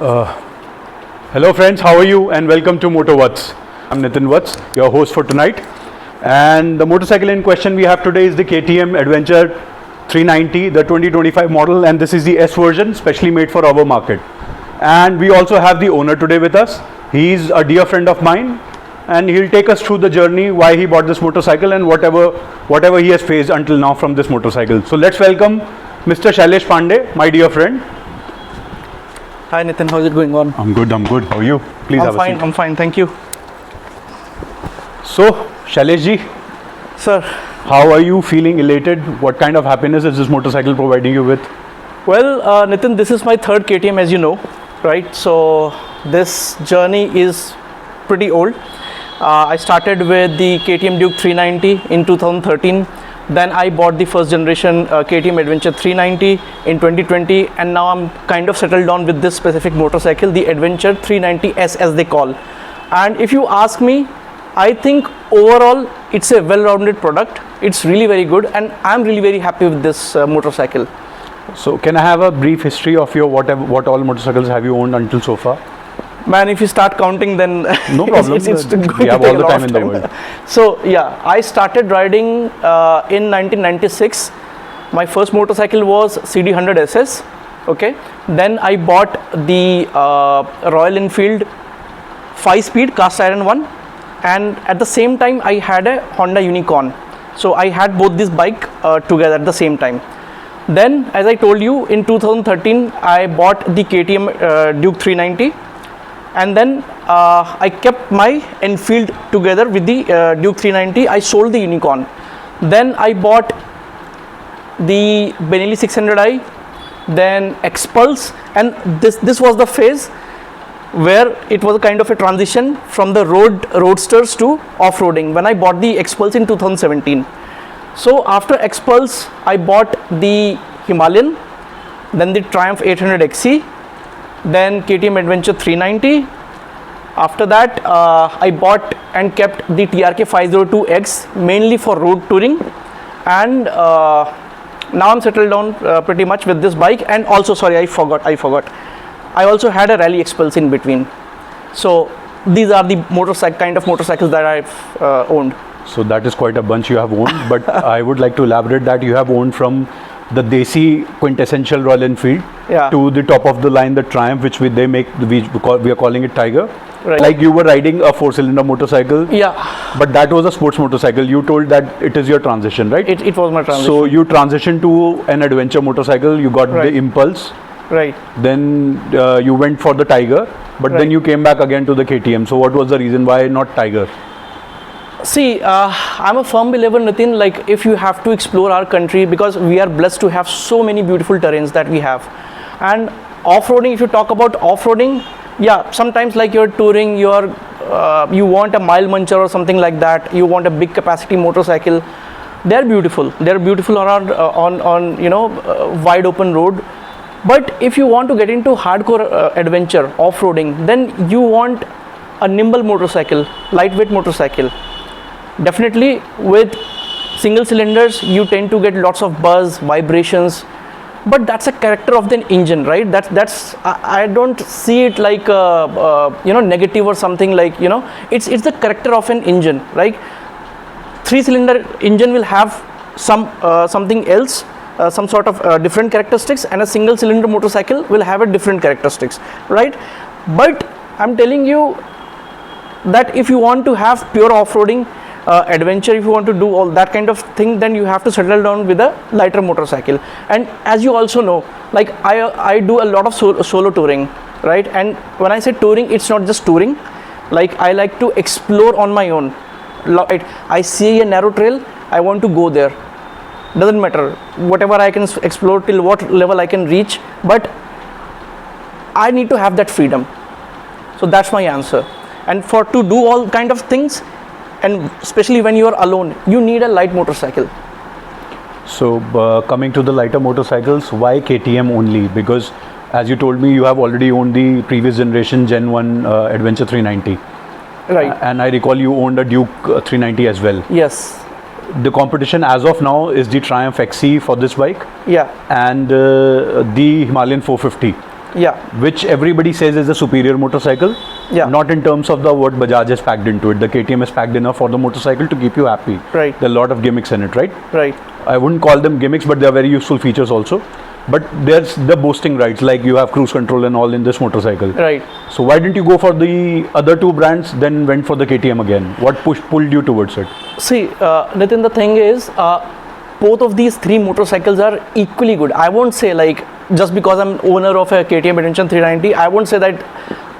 Hello friends, how are you and welcome to Motor Watts. I'm Nitin Watts, your host for tonight. And the motorcycle in question we have today is the KTM Adventure 390, the 2025 model, and this is the S version, specially made for our market. And we also have the owner today with us. He's a dear friend of mine and he'll take us through the journey, why he bought this motorcycle and whatever he has faced until now from this motorcycle. So let's welcome Mr. Shailesh Pandey, my dear friend. Hi Nitin, how's it going on? I'm good. How are you? Please have a seat. I'm fine, thank you. So, Shailesh ji, Sir, how are you feeling? Elated? What kind of happiness is this motorcycle providing you with? well Nitin, this is my third KTM, as you know, right? So this journey is pretty old. I started with the KTM Duke 390 in 2013. Then I bought the first generation KTM Adventure 390 in 2020, and now I'm kind of settled down with this specific motorcycle, the Adventure 390S as they call. And if you ask me, I think overall it's a well-rounded product. It's really very good and I'm really very happy with this motorcycle. So, can I have a brief history of your what all motorcycles have you owned until so far? Man, if you start counting, then No problem. it's going We to have take all the a lot time of in the world. So yeah, I started riding in 1996. My first motorcycle was CD100 SS. Okay, then I bought the Royal Enfield 5-speed cast iron one, and at the same time I had a Honda Unicorn. So I had both this bike together at the same time. Then, as I told you, in 2013 I bought the KTM Duke 390. And then I kept my Enfield together with the Duke 390. I sold the Unicorn. Then I bought the Benelli 600i, then X-Pulse, and this was the phase where it was a kind of a transition from the roadsters to off-roading when I bought the X-Pulse in 2017. So after X-Pulse, I bought the Himalayan, then the Triumph 800 XC, then KTM Adventure 390. After that I bought and kept the TRK 502X mainly for road touring, and now I'm settled down pretty much with this bike. And also, sorry, I forgot, I also had a Rally X-Pulse in between. So these are the kind of motorcycles that I've owned. So that is quite a bunch you have owned, but I would like to elaborate that you have owned from the Desi quintessential Royal Enfield to the top of the line, the Triumph, which we are calling it Tiger. Right. Like you were riding a 4-cylinder motorcycle. Yeah. But that was a sports motorcycle. You told that it is your transition, right? It was my transition. So you transitioned to an adventure motorcycle. You got the Impulse. Right. Then you went for the Tiger, but then you came back again to the KTM. So what was the reason why not Tiger? See, I'm a firm believer, Nitin, like if you have to explore our country, because we are blessed to have so many beautiful terrains that we have. And off-roading, if you talk about off-roading, yeah, sometimes like you're touring, you want a mile muncher or something like that, you want a big capacity motorcycle. They're beautiful around on wide open road. But if you want to get into hardcore adventure, off-roading, then you want a nimble motorcycle, lightweight motorcycle. Definitely with single cylinders you tend to get lots of buzz, vibrations, but that's a character of the engine, right? I don't see it like negative or something, like it's the character of an engine, right? 3-cylinder engine will have something else, some sort of different characteristics, and a single cylinder motorcycle will have a different characteristics, right? But I'm telling you that if you want to have pure off-roading adventure, if you want to do all that kind of thing, then you have to settle down with a lighter motorcycle. And as you also know, like I do a lot of solo touring, right? And when I say touring, it's not just touring. Like I like to explore on my own. I see a narrow trail, I want to go there. Doesn't matter whatever I can explore, till what level I can reach, but I need to have that freedom. So that's my answer. And to do all kind of things, and especially when you are alone, you need a light motorcycle. So coming to the lighter motorcycles, why KTM only? Because as you told me, you have already owned the previous generation Gen 1 Adventure 390. Right. And I recall you owned a Duke 390 as well. Yes. The competition as of now is the Triumph XC for this bike. Yeah. And the Himalayan 450. Yeah. which everybody says is a superior motorcycle. Yeah. Not in terms of the what Bajaj has packed into it. The KTM is packed enough for the motorcycle to keep you happy. Right. There are a lot of gimmicks in it, right? Right. I wouldn't call them gimmicks, but they are very useful features also. But there's the boasting rights, like you have cruise control and all in this motorcycle. Right. So why didn't you go for the other two brands, then went for the KTM again? What pulled you towards it? See, Nitin, the thing is, both of these three motorcycles are equally good. I won't say like, just because I'm owner of a KTM Adventure 390, I won't say that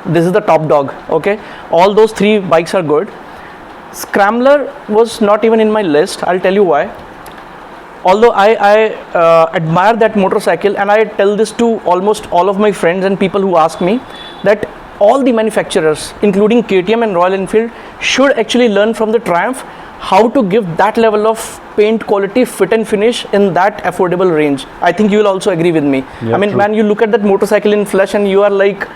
this is the top dog, okay? All those three bikes are good. Scrambler was not even in my list. I'll tell you why. Although I admire that motorcycle, and I tell this to almost all of my friends and people who ask me, that all the manufacturers, including KTM and Royal Enfield, should actually learn from the Triumph how to give that level of paint quality, fit and finish in that affordable range. I think you will also agree with me. Yeah, I mean, true. man, you look at that motorcycle in flesh and you are like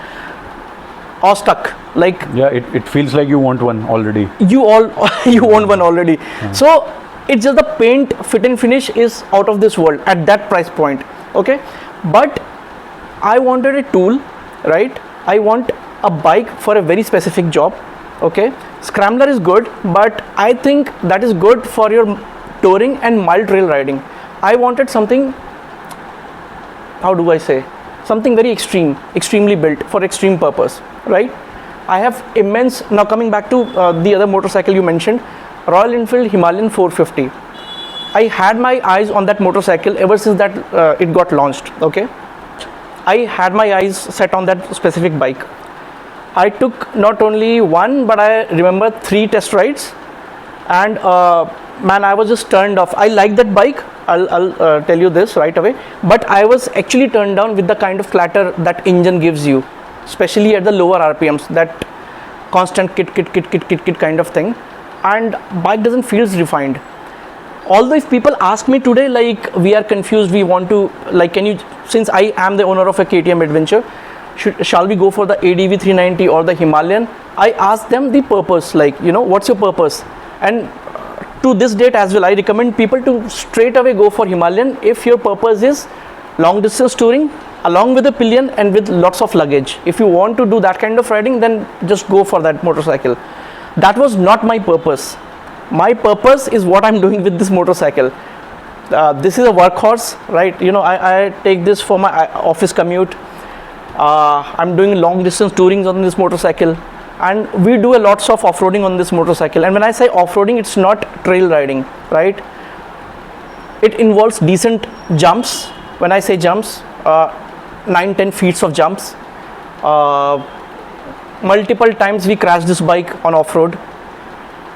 awestruck. Like, Yeah, it feels like you want one already. you own one already. So it's just the paint, fit and finish is out of this world at that price point, okay? But I wanted a tool, right? I want a bike for a very specific job, okay? Scrambler is good, but I think that is good for your touring and mild trail riding. I wanted something, how do I say, something very extremely built for extreme purpose, right? I have immense, now coming back to the other motorcycle you mentioned, Royal Enfield Himalayan 450. I had my eyes on that motorcycle ever since that it got launched, okay? I had my eyes set on that specific bike. I took not only one, but I remember 3 test rides, and man, I was just turned off. I like that bike, I'll tell you this right away, but I was actually turned down with the kind of clatter that engine gives you, especially at the lower RPMs, that constant kit kind of thing, and bike doesn't feel refined. Although if people ask me today, like, we are confused, we want to, like, can you, since I am the owner of a KTM Adventure, shall we go for the ADV 390 or the Himalayan? I ask them the purpose, like, you know, what's your purpose? And to this date as well, I recommend people to straight away go for Himalayan if your purpose is long distance touring along with a pillion and with lots of luggage. If you want to do that kind of riding, then just go for that motorcycle. That was not my purpose. My purpose is what I'm doing with this motorcycle. This is a workhorse, right? You know, I take this for my office commute. I'm doing long distance tourings on this motorcycle, and we do a lots of off-roading on this motorcycle. And when I say off-roading, it's not trail riding, right? It involves decent jumps. When I say jumps, 9-10 feet of jumps. Multiple times we crash this bike on off-road,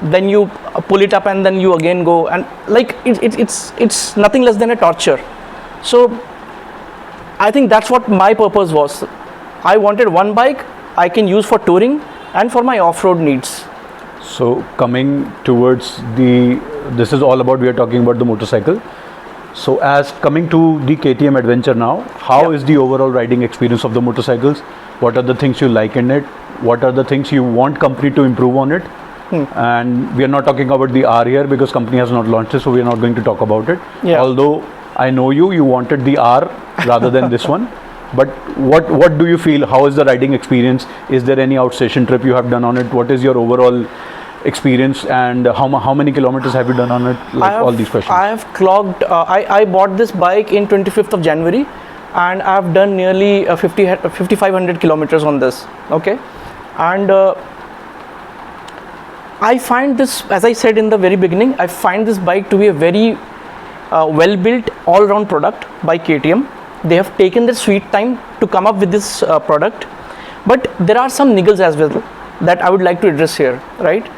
then you pull it up and then you again go, and like it's nothing less than a torture. So I think that's what my purpose was. I wanted one bike I can use for touring and for my off-road needs. So coming towards this is all about, we are talking about the motorcycle. So as coming to the KTM Adventure now, how is the overall riding experience of the motorcycles? What are the things you like in it? What are the things you want company to improve on it? And we are not talking about the R here because company has not launched it, so we are not going to talk about it. Although I know you wanted the R rather than this one. But what do you feel? How is the riding experience? Is there any outstation trip you have done on it? What is your overall experience, and how many kilometers have you done on it? Like all these questions. I have clocked, I bought this bike in 25th of January, and I have done nearly 5,500 kilometers on this, okay? And I find this, as I said in the very beginning, I find this bike to be a very well-built all-round product by KTM. They have taken their sweet time to come up with this product, but there are some niggles as well that I would like to address here, right?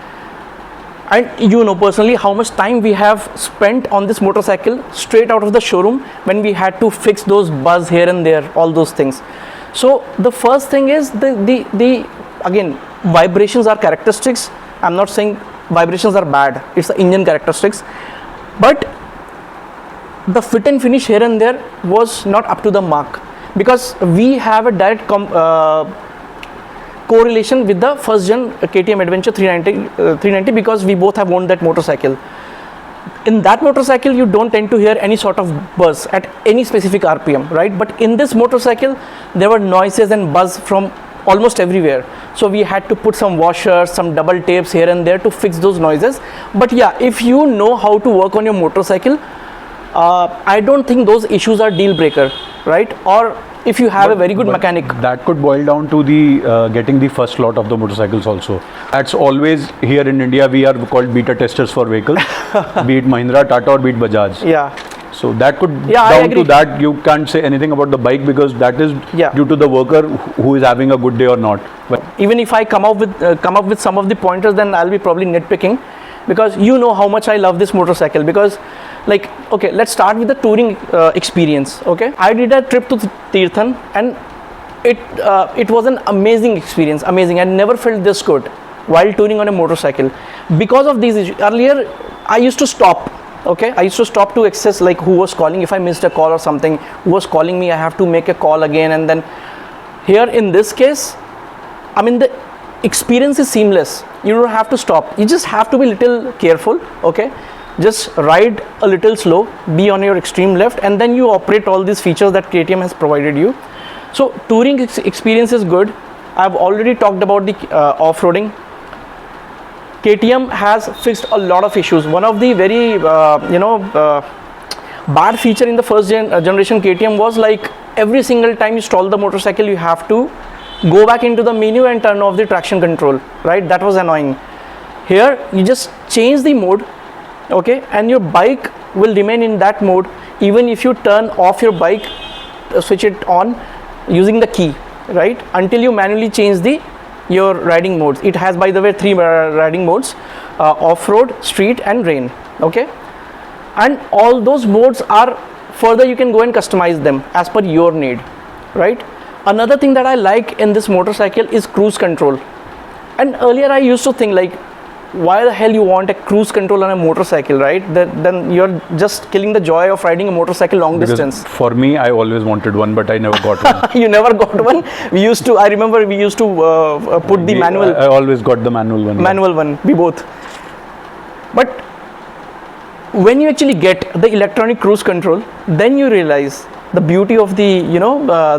And you know personally how much time we have spent on this motorcycle straight out of the showroom when we had to fix those buzz here and there, all those things. So the first thing is the again, vibrations are characteristics. I'm not saying vibrations are bad, it's the engine characteristics, but the fit and finish here and there was not up to the mark, because we have a direct correlation with the first gen KTM Adventure 390 because we both have owned that motorcycle. in that motorcycle you don't tend to hear any sort of buzz at any specific RPM, right? But in this motorcycle there were noises and buzz from almost everywhere, so we had to put some washers, some double tapes here and there to fix those noises. But yeah, if you know how to work on your motorcycle, I don't think those issues are deal breaker, right? Or if you have a very good mechanic. That could boil down to the getting the first lot of the motorcycles also. That's always here in India, we are called beta testers for vehicles, be it Mahindra, Tata or be it Bajaj. Yeah. So that could Yeah, I down agree. to that. You can't say anything about the bike because that is Yeah. due to the worker who is having a good day or not. But Even if I come up with some of the pointers, then I'll be probably nitpicking, because you know how much I love this motorcycle. Because, like, okay, let's start with the touring experience. Okay, I did a trip to Tirthan, and it was an amazing experience. Amazing. I never felt this good while touring on a motorcycle because of these issues. Earlier, I used to stop. Okay, I used to stop to access, like, who was calling. If I missed a call or something, who was calling me, I have to make a call again. And then here in this case, I mean, the experience is seamless. You don't have to stop. You just have to be a little careful. Okay, just ride a little slow, be on your extreme left, and then you operate all these features that KTM has provided you. So touring experience is good. I've already talked about the off-roading. KTM has fixed a lot of issues. One of the very bad feature in the first generation KTM was, like, every single time you stall the motorcycle, you have to go back into the menu and turn off the traction control, right? That was annoying. Here you just change the mode, okay, and your bike will remain in that mode even if you turn off your bike, switch it on using the key, right, until you manually change your riding modes. It has, by the way, 3 riding modes: off-road, street and rain. Okay, and all those modes are further, you can go and customize them as per your need, right? Another thing that I like in this motorcycle is cruise control. And earlier I used to think, like, why the hell you want a cruise control on a motorcycle, right? Then you're just killing the joy of riding a motorcycle long distance. for me, I always wanted one, but I never got one. You never got one? I remember we used to put the manual. I always got the manual one. Manual one, we both. But when you actually get the electronic cruise control, then you realize the beauty of the,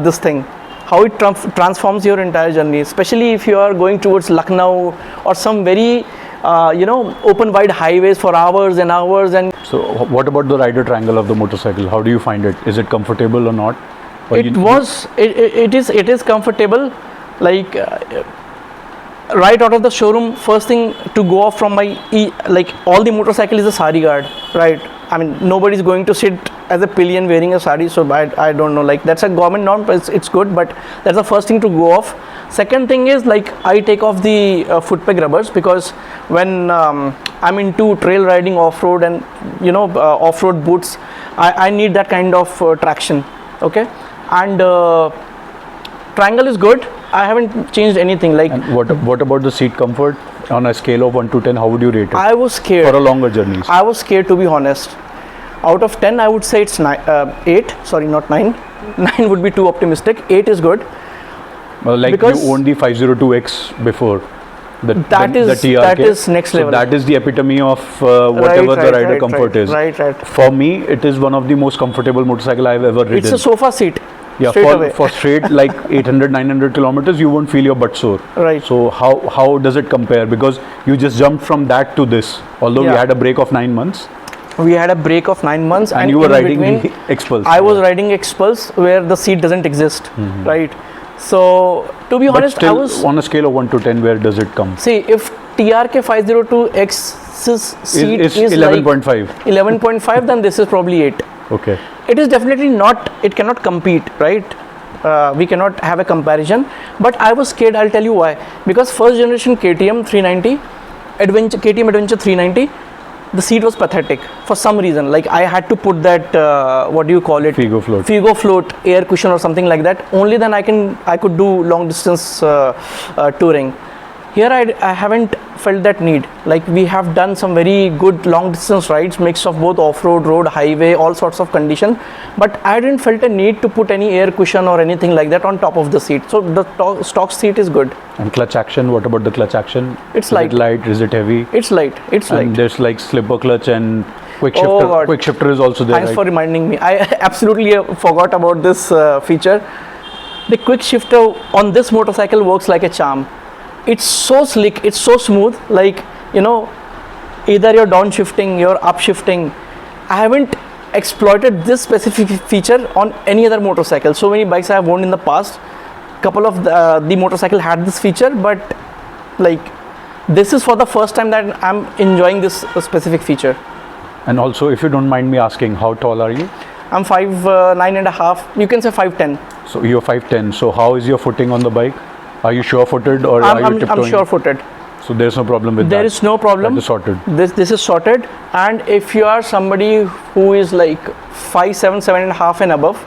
this thing, how it transforms your entire journey, especially if you are going towards Lucknow or some very open wide highways for hours and hours. And So what about the rider triangle of the motorcycle? How do you find it? Is it comfortable or not? Or it is comfortable. Like, right out of the showroom, first thing to go off from my all the motorcycle is a sari guard, right? I mean, nobody's going to sit as a pillion wearing a sari, so I don't know, like, that's a government norm, but it's good, but that's the first thing to go off. Second thing is, like, I take off the foot peg rubbers, because when I'm into trail riding, off-road and off-road boots, I need that kind of traction. Okay, and triangle is good. I haven't changed anything. Like, and what about the seat comfort? On a scale of 1 to 10, how would you rate it? I was scared. For a longer journey. I was scared, to be honest. Out of 10, I would say it's 8. Sorry, not 9. 9 would be too optimistic. 8 is good. Well, like, because you owned the 502X before. That is next level. So that is the epitome of whatever the rider comfort is. Right. For me, it is one of the most comfortable motorcycle I've ever ridden. It's a sofa seat. Yeah, for straight like 800-900 kilometers, you won't feel your butt sore. Right. So how does it compare? Because you just jumped from that to this. Although we had a break of 9 months. We had a break of 9 months, and you were riding the Expulse. I was riding Expulse, where the seat doesn't exist, right? So, to be honest, still, I was on a scale of 1 to 10, where does it come? See, if TRK 502X's seat is 11.5. like 11.5, then this is probably 8. Okay. It is definitely not. It cannot compete, right? We cannot have a comparison. But I was scared. I'll tell you why. Because first generation KTM 390, KTM Adventure 390, the seat was pathetic for some reason. Like, I had to put that what do you call it? Figo float air cushion or something like that. Only then I could do long distance touring. Here I haven't felt that need. Like, we have done some very good long distance rides, mix of both off-road, road, highway, all sorts of condition, but I didn't felt a need to put any air cushion or anything like that on top of the seat. So the stock seat is good. And clutch action, what about the clutch action? It's light. Is it light? Is it heavy? It's light. And there's like slipper clutch and quick Oh shifter. God. Quick shifter is also there. Thanks Right? for reminding me. I absolutely forgot about this feature. The quick shifter on this motorcycle works like a charm. It's so slick, it's so smooth, like, you know, either you're downshifting, you're upshifting. I haven't exploited this specific feature on any other motorcycle. So many bikes I have owned in the past, couple of the motorcycle had this feature, but like this is for the first time that I'm enjoying this specific feature. And also, if you don't mind me asking, how tall are you? I'm 5'9.5", you can say 5'10". So you're 5'10". So how is your footing on the bike? Are you sure-footed or are you tiptoeing? I'm sure-footed. So there's no problem with that. There is no problem. That is sorted. This is sorted. And if you are somebody who is like 5'7", 7.5" and above,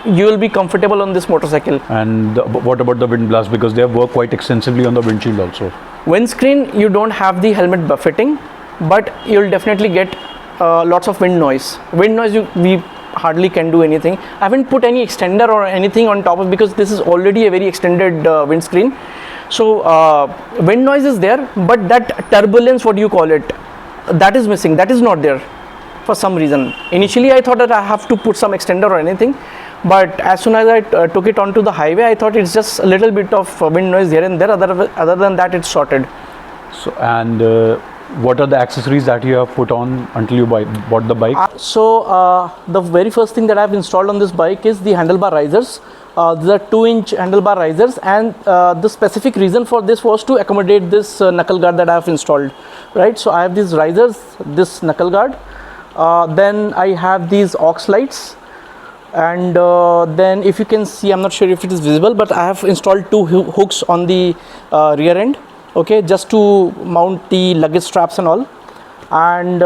you will be comfortable on this motorcycle. And what about the wind blast? Because they have worked quite extensively on the windshield also. Windscreen, you don't have the helmet buffeting, but you'll definitely get lots of wind noise. Wind noise, we hardly can do anything. I haven't put any extender or anything on top of, because this is already a very extended windscreen. So wind noise is there, but that turbulence, what do you call it, that is missing. That is not there for some reason. Initially I thought that I have to put some extender or anything, but as soon as I took it onto the highway, I thought it's just a little bit of wind noise here and there. Other than that, it's sorted. So, and what are the accessories that you have put on until you bought the bike? The very first thing that I've installed on this bike is the handlebar risers. These are 2-inch handlebar risers, and the specific reason for this was to accommodate this knuckle guard that I have installed. Right, so I have these risers, this knuckle guard. Then I have these aux lights. And then if you can see, I'm not sure if it is visible, but I have installed 2 hooks on the rear end, okay, just to mount the luggage straps and all. And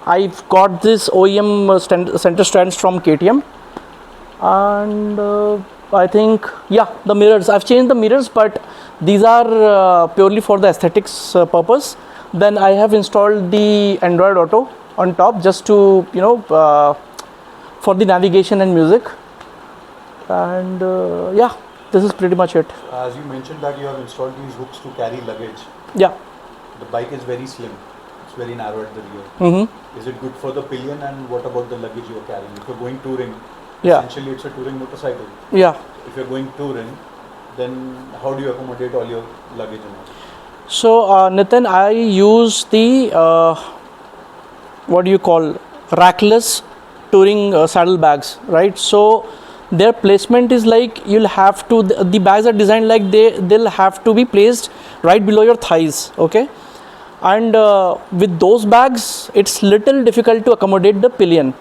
I've got this OEM center stands from KTM. And I think, yeah, the mirrors, I've changed the mirrors, but these are purely for the aesthetics purpose. Then I have installed the Android Auto on top, just to, you know, for the navigation and music. And yeah, this is pretty much it. As you mentioned that you have installed these hooks to carry luggage. Yeah. The bike is very slim. It's very narrow at the rear. Is it good for the pillion, and what about the luggage you are carrying? If you're going touring, essentially it's a touring motorcycle. Yeah. If you're going touring, then how do you accommodate all your luggage and all? So Nitin, I use the what do you call, rackless touring saddle bags, right? So their placement is like, you'll have to, the bags are designed like they'll have to be placed right below your thighs, okay? And with those bags, it's little difficult to accommodate the pillion,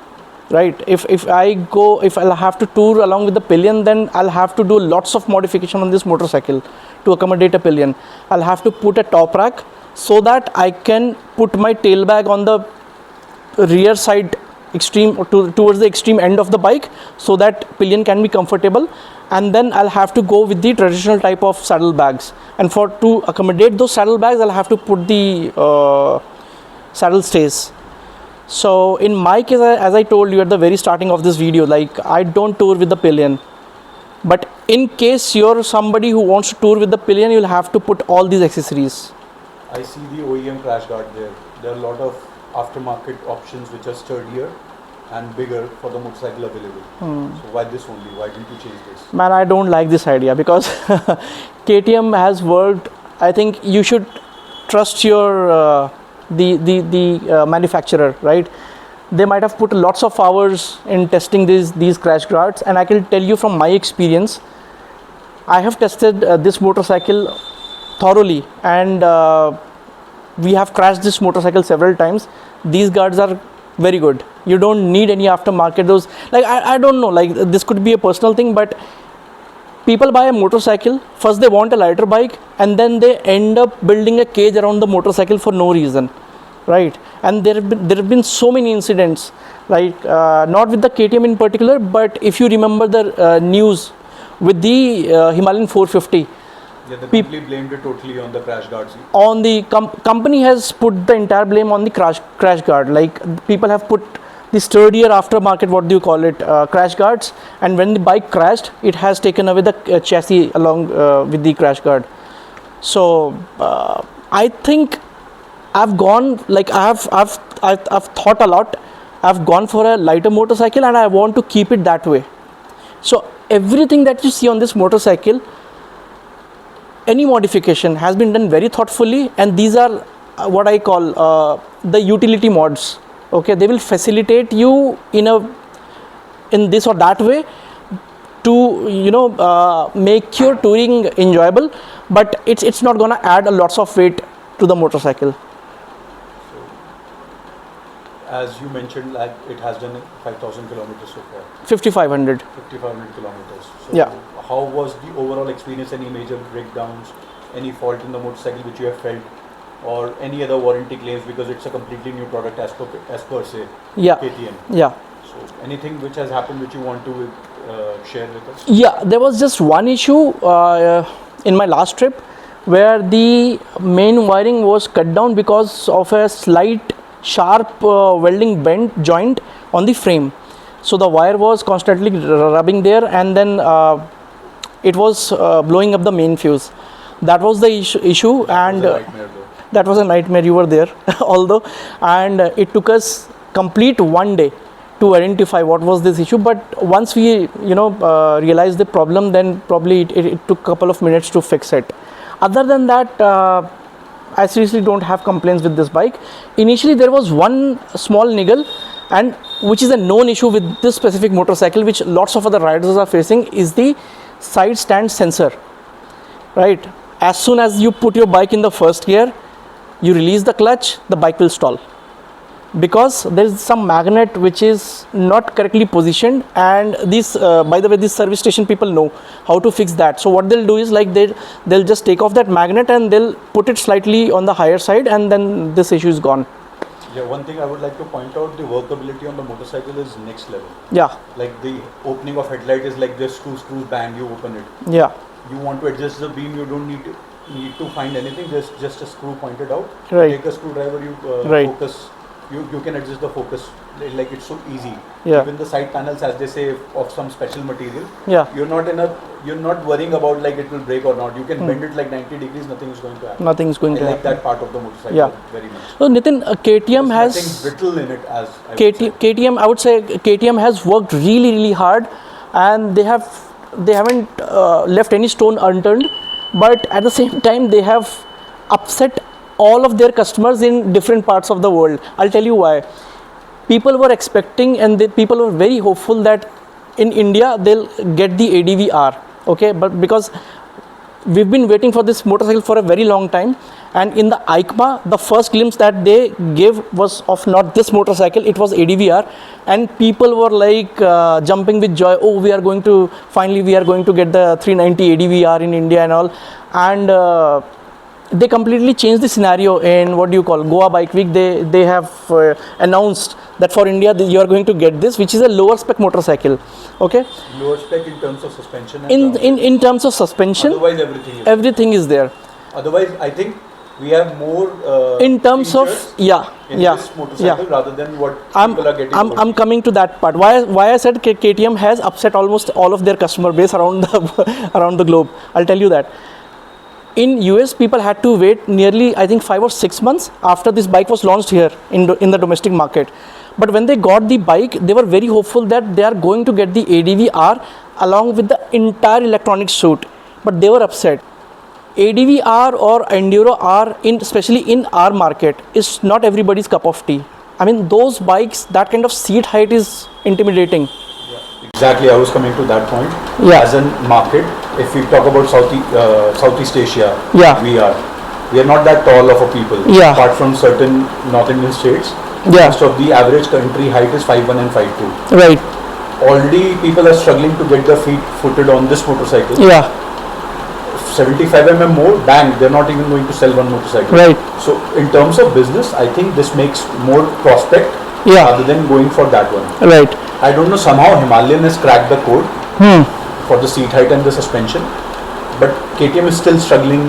right? If I'll have to tour along with the pillion, then I'll have to do lots of modification on this motorcycle to accommodate a pillion. I'll have to put a top rack so that I can put my tail bag on the rear side towards the extreme end of the bike, so that pillion can be comfortable. And then I'll have to go with the traditional type of saddle bags, and to accommodate those saddle bags, I'll have to put the saddle stays. So in my case, as I told you at the very starting of this video, like, I don't tour with the pillion, but in case you're somebody who wants to tour with the pillion, you'll have to put all these accessories. I see the OEM crash guard there. There are a lot of aftermarket options which are sturdier and bigger for the motorcycle available. So why this only? Why didn't you change this? Man, I don't like this idea, because KTM has worked. I think you should trust your the manufacturer, right? They might have put lots of hours in testing these crash guards, and I can tell you from my experience, I have tested this motorcycle thoroughly, and we have crashed this motorcycle several times. These guards are very good. You don't need any aftermarket. Those, like, I don't know, like, this could be a personal thing, but people buy a motorcycle, first they want a lighter bike, and then they end up building a cage around the motorcycle for no reason, right? And there have been so many incidents, like not with the KTM in particular, but if you remember the news with the Himalayan 450. Yeah, the company blamed it totally on the crash guards. On the company has put the entire blame on the crash guard. Like, people have put the sturdier aftermarket, what do you call it, crash guards, and when the bike crashed, it has taken away the chassis along with the crash guard. So I think I've gone, like, I've I've thought a lot. I've gone for a lighter motorcycle and I want to keep it that way. So everything that you see on this motorcycle, any modification has been done very thoughtfully, and these are what I call the utility mods. Okay, they will facilitate you in this or that way to make your touring enjoyable, but it's not gonna add a lots of weight to the motorcycle. As you mentioned, like it has done 5,000 kilometers so far. 5,500. 5,500 kilometers. So Yeah. how was the overall experience? Any major breakdowns? Any fault in the motorcycle which you have felt? Or any other warranty claims, because it's a completely new product as per se, Yeah. KTM. Yeah. So anything which has happened which you want to share with us? Yeah, there was just one issue in my last trip where the main wiring was cut down because of a slight sharp welding bent joint on the frame. So the wire was constantly rubbing there, and then it was blowing up the main fuse. That was the issue, and that was a nightmare. You were there although, and it took us complete 1 day to identify what was this issue. But once we realized the problem, then probably it took a couple of minutes to fix it. Other than that, I seriously don't have complaints with this bike. Initially there was one small niggle, and which is a known issue with this specific motorcycle, which lots of other riders are facing, is the side stand sensor. Right, as soon as you put your bike in the first gear, you release the clutch, the bike will stall, because there is some magnet which is not correctly positioned. And this by the way, this service station people know how to fix that. So what they'll do is, like, they'll just take off that magnet and they'll put it slightly on the higher side, and then this issue is gone. Yeah, one thing I would like to point out, the workability on the motorcycle is next level. Yeah. Like the opening of headlight is like this, two screws, bang, you open it. Yeah. You want to adjust the beam, you don't need to find anything, just a screw pointed out. Right. Take a screwdriver, you Right. focus, you can adjust the focus, like it's so easy. Yeah. Even the side panels, as they say, of some special material. Yeah. You're not worrying about like it will break or not. You can bend it like 90 degrees, nothing is going to happen. Nothing is going I to like happen. that part of the motorcycle Yeah. very much. So Nitin, KTM There's has nothing brittle in it, as I would say. KTM. I would say KTM has worked really hard, and they haven't left any stone unturned. But at the same time, they have upset all of their customers in different parts of the world. I'll tell you why. People were expecting, and people were very hopeful that in India they'll get the ADV-R. Okay, but because we've been waiting for this motorcycle for a very long time, and in the EICMA, the first glimpse that they gave was of not this motorcycle, it was ADV-R, and people were like jumping with joy. Oh, we are going to get the 390 ADV-R in India and all. And they completely changed the scenario in Goa Bike Week. They have announced that for India you are going to get this, which is a lower spec motorcycle. Okay, Lower spec in terms of suspension and in terms of suspension, otherwise everything is there. Otherwise, I think we have more In terms of features in yeah, this motorcycle rather than what I'm people are getting. I'm coming to that part. Why I said KTM has upset almost all of their customer base around the around the globe. I'll tell you that. In US, people had to wait nearly, I think, 5 or 6 months after this bike was launched here in the domestic market. But when they got the bike, they were very hopeful that they are going to get the ADV-R along with the entire electronic suite. But they were upset. ADV-R or Enduro R, especially in our market, is not everybody's cup of tea. I mean, those bikes, that kind of seat height is intimidating. Exactly, I was coming to that point. Yeah. As a market, if we talk about Southeast Asia, Yeah. we are not that tall of a people. Yeah. Apart from certain North Indian states, Yeah. most of the average country height is 5'1" and 5'2". Right. Already people are struggling to get their feet footed on this motorcycle. Yeah. 75 mm more, bang, they're not even going to sell one motorcycle. Right. So in terms of business, I think this makes more prospect Yeah. rather than going for that one. Right. I don't know, somehow Himalayan has cracked the code for the seat height and the suspension, but KTM is still struggling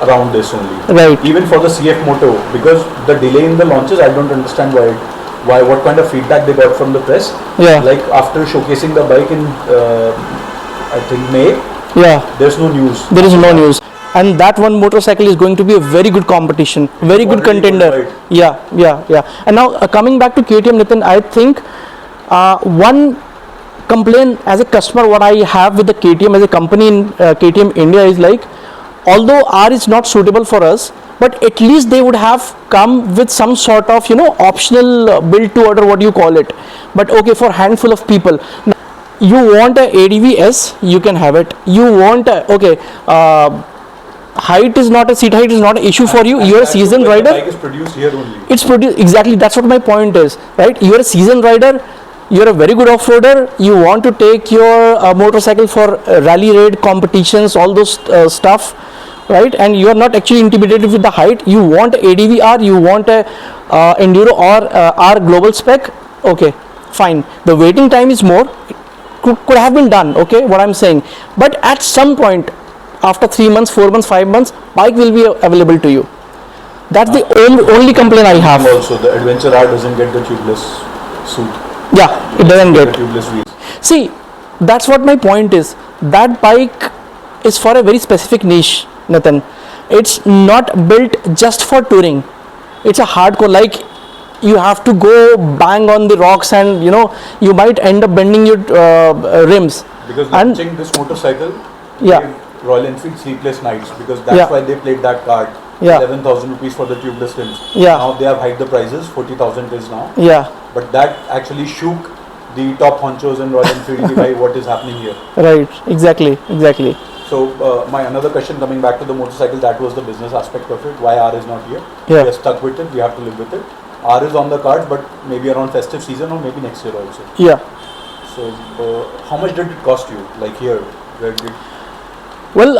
around this only. Right. Even for the CF Moto, because the delay in the launches, I don't understand what kind of feedback they got from the press. Yeah. Like after showcasing the bike in, I think May, Yeah. there's no news. There is no news. and that one motorcycle is going to be a very good competition, very good Already contender. qualified. Yeah. And now coming back to KTM, Nitin, I think one complaint as a customer what I have with the KTM as a company in KTM India is like, although R is not suitable for us, but at least they would have come with some sort of optional build to order, what you call it. But okay, for handful of people, you want a ADV-S, you can have it. You want a, okay, height is not a seat height is not an issue for you. You're a seasoned rider. The bike is produced here only. It's produced exactly. That's what my point is, right? You're a seasoned rider. You're a very good off-roader. You want to take your motorcycle for rally raid competitions, all those stuff, right? And you are not actually intimidated with the height. You want ADV-R. You want a enduro or R global spec. Okay, fine. The waiting time is more. Could have been done. Okay, what I'm saying. But at some point, after 3 months, 4 months, 5 months, bike will be available to you. That's the only complaint I have. Also, the Adventure R doesn't get the tubeless suit. Yeah, it doesn't get. The tubeless wheels. See, that's what my point is. That bike is for a very specific niche, Nathan. It's not built just for touring. It's a hardcore, like you have to go bang on the rocks and you might end up bending your rims. Because launching this motorcycle, Yeah. Royal Enfield sleepless nights, because that's why they played that card. Yeah. 11,000 rupees for the tubeless rims. Yeah. Now they have hiked the prices, 40,000 is now. Yeah, But that actually shook the top honchos in Royal Enfield by what is happening here. right, exactly. So my another question coming back to the motorcycle, that was the business aspect of it. Why R is not here? Yeah. We are stuck with it. We have to live with it. R is on the cards, but maybe around festive season or maybe next year also. Yeah. So how much did it cost you? Like here, where did Well,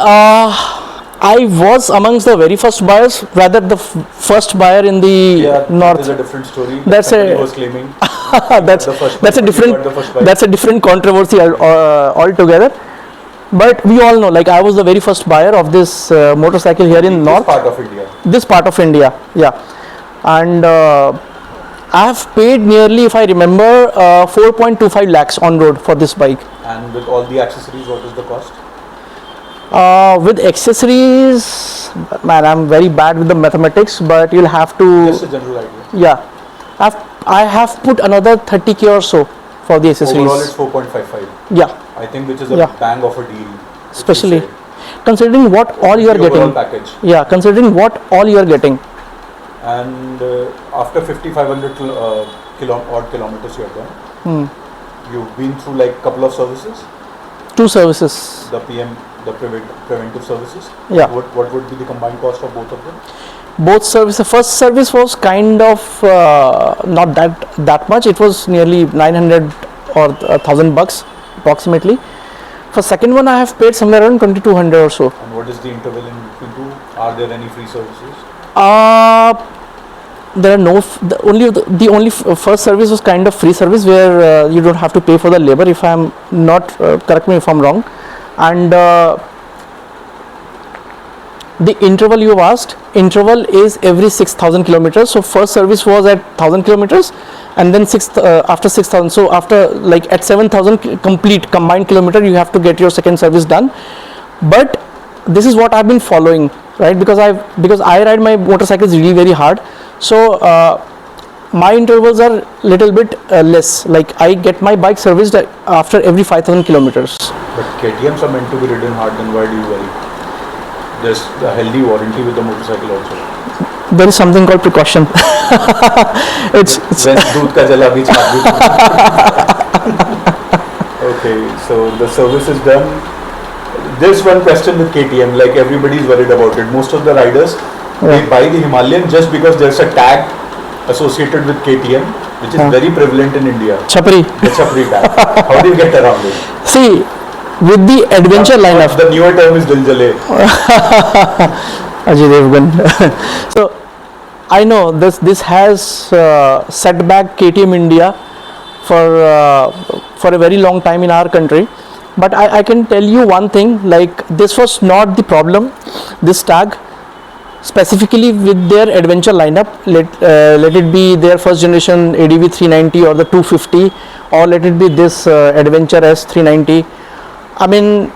I was amongst the very first buyers, rather the first buyer in the that north. is a different story. That's Somebody a- was claiming that's the first that's a bike, you different got the first bike. that's a different controversy altogether. But we all know, like I was the very first buyer of this motorcycle here in This north. part of India. This part of India, yeah. And I have paid nearly, if I remember, 4.25 lakhs on road for this bike. And with all the accessories, what is the cost? With accessories, man, I'm very bad with the mathematics, but you'll have to. Just a general idea. Yeah, I have put another 30k or so for the accessories. Overall, it's 4.55. Yeah, I think which is a Yeah. bang of a deal. if you especially say. considering what all you are The overall getting. package. Yeah, considering what all you are getting. And after 5,500 odd kilometers you have done, you've been through like couple of services, 2 services. the PM, the preventive services. Yeah. What would be the combined cost of both of them? Both service. The first service was kind of not that much. It was nearly 900 or 1,000 bucks approximately. For second one, I have paid somewhere around 2,200 or so. And what is the interval in between two? Are there any free services? There are no. The only first service was kind of free service where you don't have to pay for the labor. If I'm not, correct me if I'm wrong. And the interval you have asked, interval is every 6,000 kilometers. So first service was at 1,000 kilometers, and then after 6,000. So after like at 7,000 complete combined kilometer, you have to get your second service done. But this is what I've been following, right? Because I ride my motorcycles really very hard. So my intervals are little bit less. Like I get my bike serviced after every 5,000 kilometers. But KTMs are meant to be ridden hard, then why do you worry? There's a healthy warranty with the motorcycle also. There is something called precaution. it's When doodh ka jala beech hath bhi. Okay, so the service is done. There's one question with KTM, like everybody's worried about it. Most of the riders, they buy the Himalayan just because there's a tag associated with KTM, which is very prevalent in India. Chapri. The Chapri tag. How do you get around it? See, with the adventure lineup. The newer term is Dil Jale. Ajay Devgan. So I know this has set back KTM India for a very long time in our country. But I can tell you one thing, like this was not the problem, this tag, specifically with their adventure lineup, let it be their first generation ADV 390 or the 250, or let it be this Adventure S 390. I mean,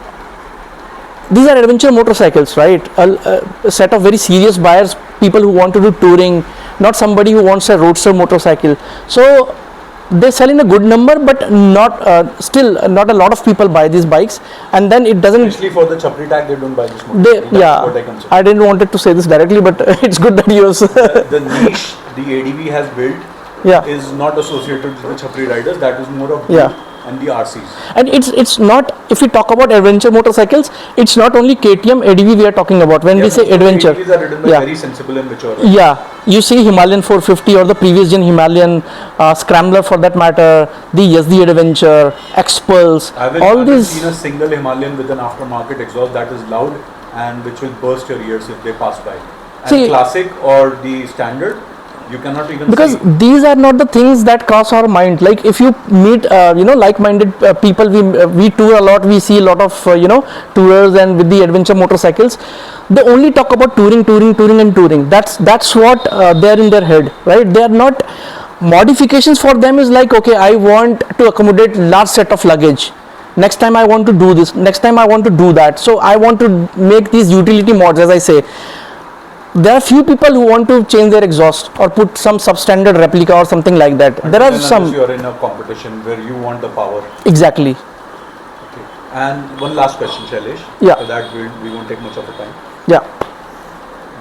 these are adventure motorcycles, right? A set of very serious buyers, people who want to do touring, not somebody who wants a roadster motorcycle. So they sell in a good number, but not still not a lot of people buy these bikes, and then it doesn't. Especially for the chapri tag, they don't buy this motorcycle. They, yeah, what I consider. I didn't wanted to say this directly, but it's good that you. The niche the ADV has built Yeah. is not associated with the chapri riders. That is more of Yeah. and the RCs. And it's not, if we talk about adventure motorcycles, it's not only KTM ADV we are talking about when we say adventure. ADVs are ridden by very sensible and mature. Yeah, you see Himalayan 450 or the previous gen Himalayan Scrambler for that matter, the SD Adventure, X-Pulse, all these. Seen a single Himalayan with an aftermarket exhaust that is loud and which will burst your ears if they pass by. And See, classic or the standard, you cannot even because see. these are not the things that cross our mind. Like if you meet like-minded people, we tour a lot, we see a lot of tours, and with the adventure motorcycles they only talk about touring. That's what they're in their head, right? They are not, modifications for them is like, okay, I want to accommodate large set of luggage, next time I want to do this, next time I want to do that, so I want to make these utility mods, as I say. There are few people who want to change their exhaust or put some substandard replica or something like that. But there are then some. You are in a competition where you want the power. Exactly. Okay. And one last question, Shailesh. Yeah. So that we won't take much of the time. Yeah.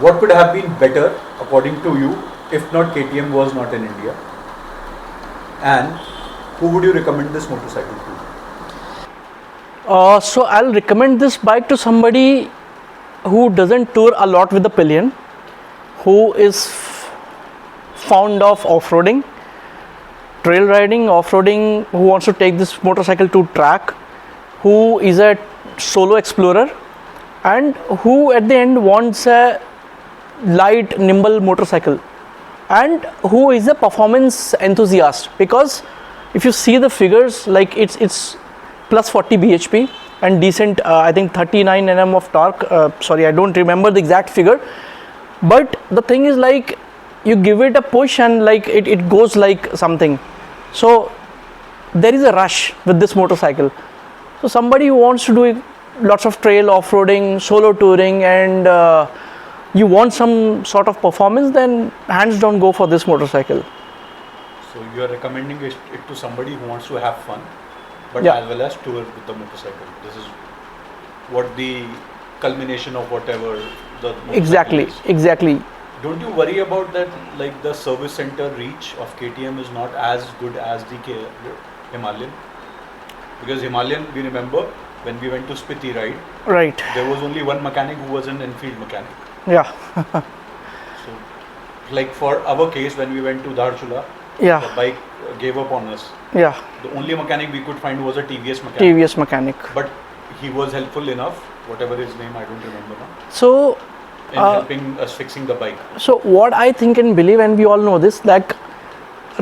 What could have been better, according to you, if not KTM was not in India? And who would you recommend this motorcycle to? So I'll recommend this bike to somebody who doesn't tour a lot with the pillion, who is fond of off-roading, trail riding, off-roading, who wants to take this motorcycle to track, who is a solo explorer, and who at the end wants a light, nimble motorcycle, and who is a performance enthusiast. Because if you see the figures, like it's plus 40 bhp and decent, I think 39 Nm of torque. Sorry, I don't remember the exact figure, but the thing is, like, you give it a push and like it goes like something. So there is a rush with this motorcycle. So somebody who wants to do lots of trail, off-roading, solo touring, and you want some sort of performance, then hands down go for this motorcycle. So you are recommending it to somebody who wants to have fun, but Yeah. as well as tour with the motorcycle. This is what the culmination of whatever the motorcycle is. Exactly. Don't you worry about that, like the service center reach of KTM is not as good as the Himalayan? Because Himalayan, we remember when we went to Spiti ride, Right. there was only one mechanic who was an Enfield mechanic. Yeah. So, like for our case, when we went to Dharchula, Yeah. the bike gave up on us. Yeah. The only mechanic we could find was a TVS mechanic. TVS mechanic. But he was helpful enough, whatever his name, I don't remember now, So in helping us fixing the bike. So what I think and believe, and we all know this, like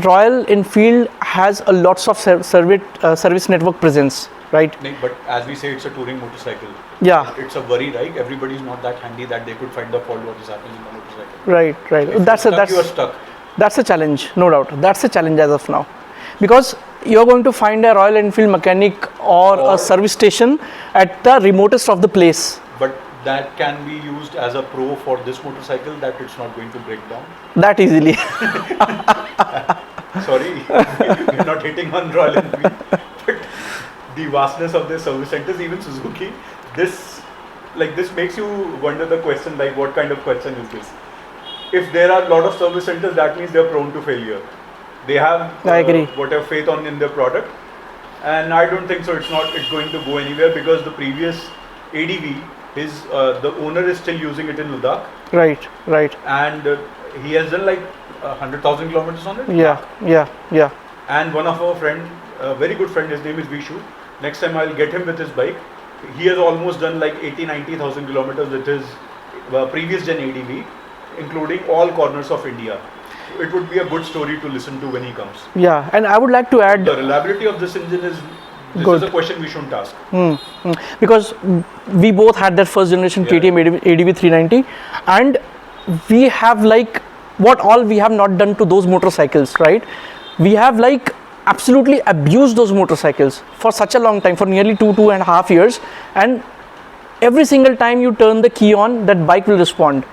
Royal Enfield has a lots of service network presence, right? But as we say, it's a touring motorcycle. Yeah. It's a worry, right? Everybody is not that handy that they could find the fault what is happening in the motorcycle. Right. If you are stuck. That's a challenge, no doubt. That's a challenge as of now, because you're going to find a Royal Enfield mechanic or a service station at the remotest of the place. But that can be used as a pro for this motorcycle, that it's not going to break down. That easily. Sorry, we're not hitting on Royal Enfield, but the vastness of their service centers, even Suzuki, this makes you wonder the question, like what kind of question is this? If there are a lot of service centers, that means they're prone to failure. They have I agree. whatever faith in their product, and I don't think so. It's going to go anywhere, because the previous ADV, the owner is still using it in Ladakh. Right. And he has done like 100,000 kilometers on it. Yeah. And one of our friend, a very good friend, his name is Vishu. Next time I'll get him with his bike. He has almost done like 80-90,000 kilometers with his previous gen ADV, including all corners of India. It would be a good story to listen to when he comes. Yeah, and I would like to add, The reliability of this engine is Good. a question we shouldn't ask. because we both had that first generation KTM ADV 390, and we have like what all we have not done to those motorcycles, right? We have like absolutely abused those motorcycles for such a long time, for nearly 2.5 years, and every single time you turn the key on, that bike will respond.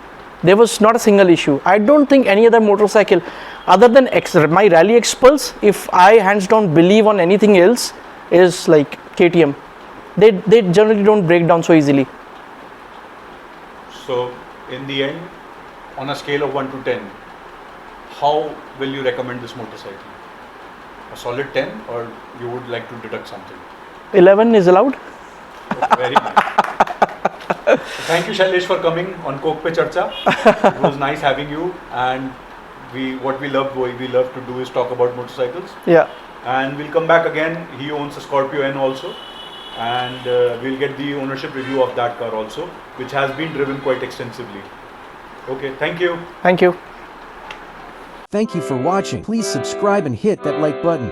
There was not a single issue. I don't think any other motorcycle other than my Rally X Pulse, if I hands down believe on anything else, is like KTM. They generally don't break down so easily. So in the end, on a scale of 1 to 10, how will you recommend this motorcycle? A solid 10, or you would like to deduct something? 11 is allowed. Okay, very nice. Thank you, Shailesh, for coming on Coke Pe Charcha. It was nice having you, and what we love to do is talk about motorcycles. Yeah. And we'll come back again. He owns a Scorpio N also, and we'll get the ownership review of that car also, which has been driven quite extensively. Okay, thank you. Thank you. Thank you for watching. Please subscribe and hit that like button.